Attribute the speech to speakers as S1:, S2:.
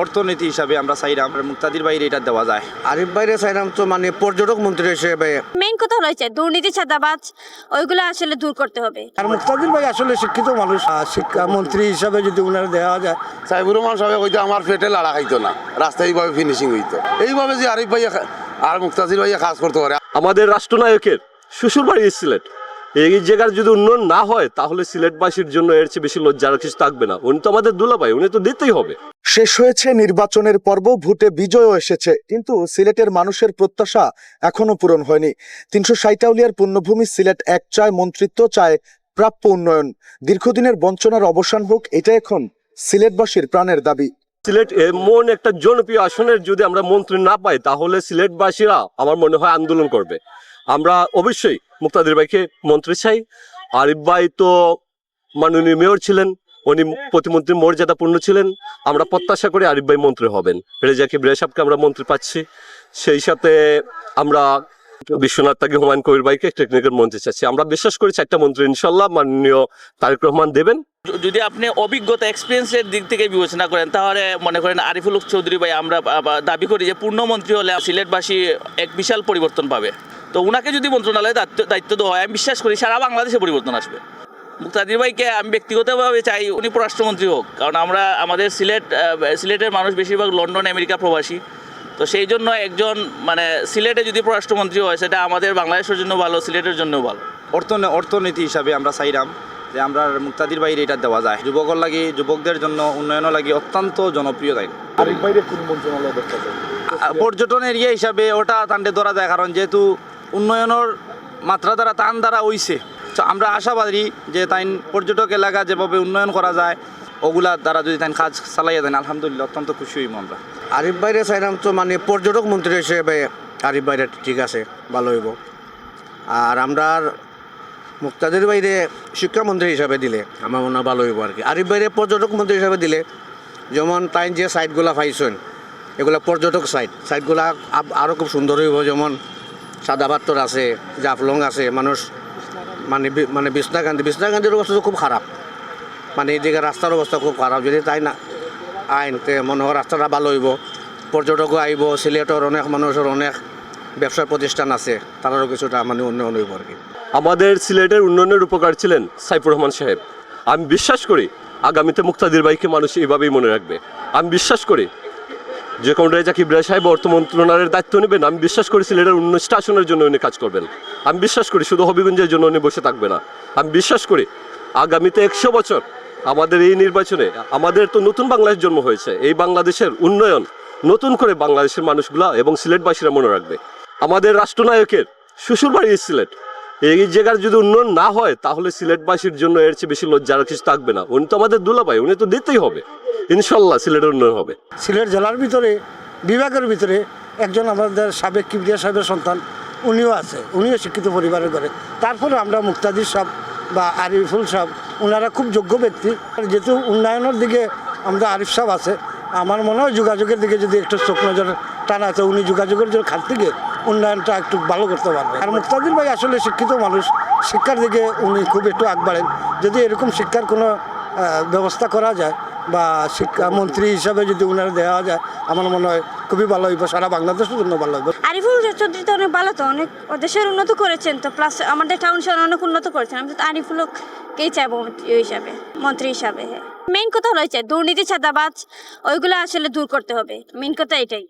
S1: অর্থনীতি হিসাবে আমরা চাইলাম মুক্তাদির বাইরে এটা দেওয়া যায়।
S2: আরিফ বাইরে চাইলাম তো মানে পর্যটক মন্ত্রী হিসেবে।
S3: মেইন কথা হচ্ছে দুর্নীতি চাঁদাবাজ ওইগুলো আসলে দূর করতে হবে।
S2: আর মুক্তাদির ভাই আসলে শিক্ষিত মানুষ, শিক্ষা মন্ত্রী হিসাবে যদি উনার দেওয়া যায়।
S4: সাইবুর রহমান সাহেব হয়তো আমার পেটে লাড়া খাইতো না, রাস্তায় এইভাবে ফিনিশিং হইতো। এইভাবে যে আরিফ ভাইয়া আর মুক্তাদির ভাইয়া কাজ করতে পারে।
S5: আমাদের রাষ্ট্রনায়কের শ্বশুর বাড়ি সিলেট, এই জায়গার যদি উন্নয়ন না হয় তাহলে সিলেটবাসীর জন্য এর চেয়ে বেশি লজ্জার কিছু থাকবে না। উনি তো আমাদের দুলাভাই, উনি তো দিতেই হবে।
S6: শেষ হয়েছে নির্বাচনের পর্ব, ভোটে বিজয়ও এসেছে, কিন্তু সিলেটের মানুষের প্রত্যাশা এখনো পূরণ হয়নি। 360 আউলিয়ার পুণ্যভূমি সিলেট এক চায় মন্ত্রিত্ব, চায় প্রাপ্য উন্নয়ন। দীর্ঘদিনের বঞ্চনার অবসান হোক, এটা এখন সিলেটবাসীর প্রাণের দাবি।
S5: সিলেট এমন একটা জনপ্রিয় আসনের যদি আমরা মন্ত্রী না পাই তাহলে সিলেটবাসীরা আমার মনে হয় আন্দোলন করবে। আমরা অবশ্যই মুক্তাদির ভাইকে মন্ত্রী চাই। আরিফ ভাই তো মাননীয় মেয়র ছিলেন, উনি প্রতিমন্ত্রীর মর্যাদাপূর্ণ ছিলেন। আমরা প্রত্যাশা করি আরিফ ভাই মন্ত্রী হবেন। রেজা কিবরিয়া সাহেবকে আমরা মন্ত্রী পাচ্ছি, সেই সাথে আমরা বিশ্বনাথ তাগি হুমায়ুন কবির ভাইকে টেকনিক্যাল মন্ত্রী চাচ্ছি। আমরা বিশ্বাস করি 4টা মন্ত্রী ইনশাল্লাহ মাননীয় তারেক রহমান দেবেন।
S7: যদি আপনি অভিজ্ঞতা এক্সপিরিয়েন্সের দিক থেকে বিবেচনা করেন তাহলে মনে করেন আরিফুল হক চৌধুরী ভাই আমরা দাবি করি যে পূর্ণমন্ত্রী হলে সিলেটবাসী এক বিশাল পরিবর্তন পাবে। তো ওনাকে যদি মন্ত্রণালয়ে দায়িত্ব দেওয়া হয় আমি বিশ্বাস করি সারা বাংলাদেশে পরিবর্তন আসবে। মুক্তাদির ভাইকে আমি ব্যক্তিগতভাবে চাই উনি পররাষ্ট্রমন্ত্রী হোক, কারণ আমাদের সিলেটের মানুষ বেশিরভাগ লন্ডন আমেরিকা প্রবাসী। তো সেই জন্য একজন সিলেটে যদি পররাষ্ট্রমন্ত্রী হয় সেটা আমাদের বাংলাদেশের জন্য ভালো, সিলেটের জন্য ভালো।
S1: অর্থনীতি হিসাবে আমরা চাইলাম যে আমরা মুক্তাদির বাইরে এটা দেওয়া যায়। যুবকর লাগি, যুবকদের জন্য উন্নয়নের লাগি অত্যন্ত জনপ্রিয় দায়িত্ব।
S6: আরিফ বাইরে কোন মন্ত্রণালয় দেখতে চাই?
S1: পর্যটন এরিয়া হিসাবে ওটা টান্ডে ধরা যায়, কারণ যেহেতু উন্নয়নের মাত্রা দ্বারা টান দ্বারা হইছে। আমরা আশাবাদী যে তাই পর্যটক এলাকা যেভাবে উন্নয়ন করা যায় ওগুলা দ্বারা যদি তাই কাজ চালাইয়া দেন আলহামদুলিল্লাহ অত্যন্ত খুশি হইব আমরা।
S2: আরিফ বাইরে চাইলাম তো মানে পর্যটক মন্ত্রী হিসেবে আরিফ বাইরে ঠিক আছে, ভালো হইব। আর আমরা মুক্তাদির বাইরে শিক্ষামন্ত্রী হিসাবে দিলে আমার মনে হয় ভালো হইব আর কি। আরিফ বাইরে পর্যটক মন্ত্রী হিসাবে দিলে যেমন তাই যে সাইটগুলো পাইছেন এগুলো পর্যটক সাইটগুলো আরও খুব সুন্দর হইব। যেমন সাদাবাত্তর আছে, জাফলং আছে, মানুষ মানে বিছনাকান্দির অবস্থা তো খুব খারাপ, মানে এই জায়গায় রাস্তার অবস্থা খুব খারাপ। যদি তাই না আইনতে মনে হয় রাস্তাটা ভালো হইব, পর্যটকও আইব। সিলেটের অনেক মানুষের অনেক ব্যবসার প্রতিষ্ঠান আছে, তারারও কিছুটা মানে উন্নয়ন হইব আর কি।
S5: আমাদের সিলেটের উন্নয়নের উপকার ছিলেন সাইফুর রহমান সাহেব। আমি বিশ্বাস করি আগামীতে মুক্তাদির ভাইকে মানুষ এইভাবেই মনে রাখবে। আমি বিশ্বাস করি যে কোন রেজা কিবরিয়া সাহেব অর্থ মন্ত্রণালয়ের দায়িত্ব নেবেন, আমি বিশ্বাস করি সিলেটের 19টা আসনের জন্য উনি কাজ করবেন। আমি বিশ্বাস করি শুধু হবিগঞ্জের জন্য উনি বসে থাকবে না। আমি বিশ্বাস করি আগামীতে 100 বছর আমাদের এই নির্বাচনে আমাদের তো নতুন বাংলাদেশ জন্ম হয়েছে, এই বাংলাদেশের উন্নয়ন নতুন করে বাংলাদেশের মানুষগুলা এবং সিলেটবাসীরা মনে রাখবে। আমাদের রাষ্ট্রনায়কের শ্বশুর বাড়ি সিলেট, এই জায়গার যদি উন্নয়ন না হয় তাহলে সিলেটবাসীর জন্য এর চেয়ে বেশি লজ্জার কিছু থাকবে না। উনি তো আমাদের দুলাভাই, উনি তো দিতেই হবে। ইনশাল্লাহ সিলেটের উন্নয়ন হবে।
S2: সিলেট জেলার ভিতরে বিভাগের ভিতরে একজন আমাদের সাবেক কিবরিয়া সাহেবের সন্তান উনিও আছে, উনিও শিক্ষিত পরিবারের ঘরে। তারপরে আমরা মুক্তাদির সাহেব বা আরিফুল সাহেব ওনারা খুব যোগ্য ব্যক্তি। যেহেতু উন্নয়নের দিকে আমরা আরিফ সাহেব আছে, আমার মনে হয় যোগাযোগের দিকে যদি একটু চোখ নজর টানা আছে, উনি যোগাযোগের জন্য খাত থেকে উন্নয়নটা একটু ভালো করতে পারবে। আর মুক্তাদির ভাই আসলে শিক্ষিত মানুষ, শিক্ষার দিকে উনি খুব একটু আগবাড়েন। যদি এরকম শিক্ষার কোনো ব্যবস্থা করা যায় বা শিক্ষামন্ত্রী হিসাবে যদি উনারা দেওয়া যায় আমার মনে হয় খুবই ভালো হইব, সারা বাংলাদেশের জন্য ভালো হইব।
S3: আরিফুল চৌধুরী তো অনেক ভালো, তো অনেক দেশের উন্নত করেছেন, তো প্লাস আমাদের টাউন শহর অনেক উন্নত করেছেন। আমি তো আরিফুলকেই চাইবো মন্ত্রী হিসাবে। মেইন কথা হচ্ছে দুর্নীতি চাঁদাবাজ ওইগুলো আসলে দূর করতে হবে, মেইন কথা এটাই।